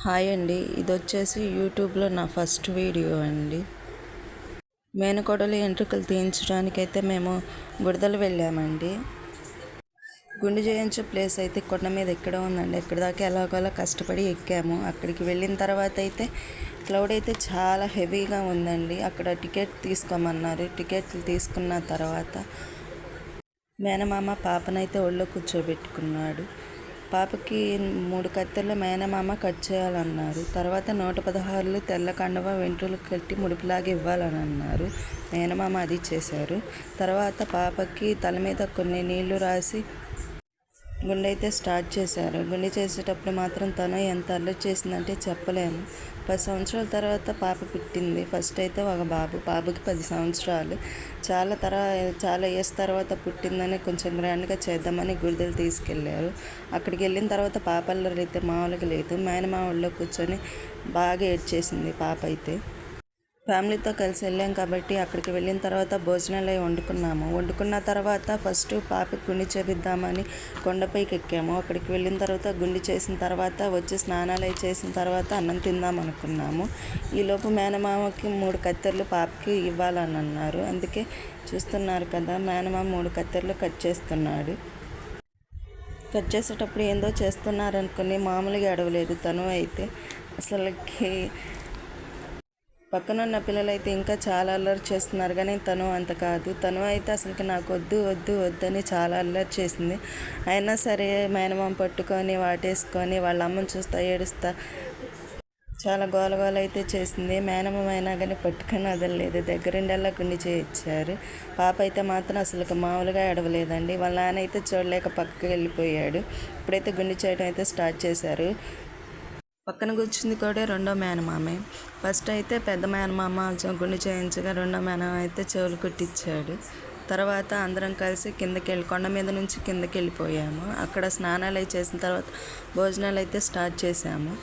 Hi అండి, ఇది వచ్చేసి యూట్యూబ్లో నా ఫస్ట్ వీడియో అండి. మేనకోడలు ఎంట్రుకలు తీయించడానికైతే మేము గుడదలు వెళ్ళామండి. గుండు చేయించే ప్లేస్ అయితే కొండ మీద ఎక్కడ ఉందండి. ఎక్కడి దాకా ఎలాగోలా కష్టపడి ఎక్కాము. అక్కడికి వెళ్ళిన తర్వాత అయితే క్లౌడ్ అయితే చాలా హెవీగా ఉందండి. అక్కడ టికెట్ తీసుకోమన్నారు. టికెట్లు తీసుకున్న తర్వాత మేనమామ పాపనైతే ఒళ్ళో కూర్చోబెట్టుకున్నాడు. పాపకి 3 కత్తెర్లు మేనమామ కట్ చేయాలన్నారు. తర్వాత 116 తెల్ల కండవ వెంట్రులు కట్టి ముడిపులాగా ఇవ్వాలని అన్నారు. మేనమామ అది చేశారు. తర్వాత పాపకి తల మీద కొన్ని నీళ్లు రాసి గుండె అయితే స్టార్ట్ చేశారు. గుండె చేసేటప్పుడు మాత్రం తను ఎంత అల్లరి చేసిందంటే చెప్పలేము. 10 సంవత్సరాల తర్వాత పాప పుట్టింది. ఫస్ట్ అయితే ఒక బాబుకి 10 సంవత్సరాలు. చాలా ఇయర్స్ తర్వాత పుట్టిందని కొంచెం గ్రాండ్గా చేద్దామని గుడిదలు తీసుకెళ్లారు. అక్కడికి వెళ్ళిన తర్వాత పాప అల్లరి అయితే మామూలుగా లేదు. మేనమామ ఒళ్ళో కూర్చొని బాగా ఏడ్చేసింది పాప అయితే. ఫ్యామిలీతో కలిసి వెళ్ళాం కాబట్టి అక్కడికి వెళ్ళిన తర్వాత భోజనాలు అవి వండుకున్న తర్వాత ఫస్ట్ పాపకి గుండి చేపిద్దామని కొండపైకి ఎక్కాము. అక్కడికి వెళ్ళిన తర్వాత గుండి చేసిన తర్వాత వచ్చి స్నానాలు అవి చేసిన తర్వాత అన్నం తిందాం అనుకున్నాము. ఈలోపు మేనమామకి 3 కత్తెర్లు పాపకి ఇవ్వాలని అన్నారు. అందుకే చూస్తున్నారు కదా, మేనమామ 3 కత్తెర్లు కట్ చేస్తున్నాడు. కట్ చేసేటప్పుడు ఏందో చేస్తున్నారనుకుని మామూలుగా అడవలేదు. తను అయితే అసలుకి పక్కనున్న పిల్లలైతే ఇంకా చాలా అల్లరి చేస్తున్నారు, కానీ తను అంత కాదు. తను అయితే అసలుకి నాకు వద్దని చాలా అల్లరి చేసింది. అయినా సరే మేనమామ పట్టుకొని వాటేసుకొని వాళ్ళ అమ్మని చూస్తా ఏడుస్తా చాలా గోల అయితే చేసింది. మేనమామ అయినా కానీ పట్టుకొని వదలలేదు. దగ్గరుండల్లా గుండి చేయించారు. పాప అయితే మాత్రం అసలు మామూలుగా ఏడవలేదండి. వాళ్ళ నాన్న అయితే చూడలేక పక్కకి వెళ్ళిపోయాడు. ఇప్పుడైతే గుండి చేయడం అయితే స్టార్ట్ చేశారు. పక్కన కూర్చుంది కూడా రెండో మేనమామే. ఫస్ట్ అయితే పెద్ద మేనమామ గుండు చేయించగా రెండో మేనమామ అయితే చెవులు కుట్టించాడు. తర్వాత అందరం కలిసి కొండ మీద నుంచి కిందకి వెళ్ళిపోయాము. అక్కడ స్నానాలు అవి చేసిన తర్వాత భోజనాలు అయితే స్టార్ట్ చేసాము.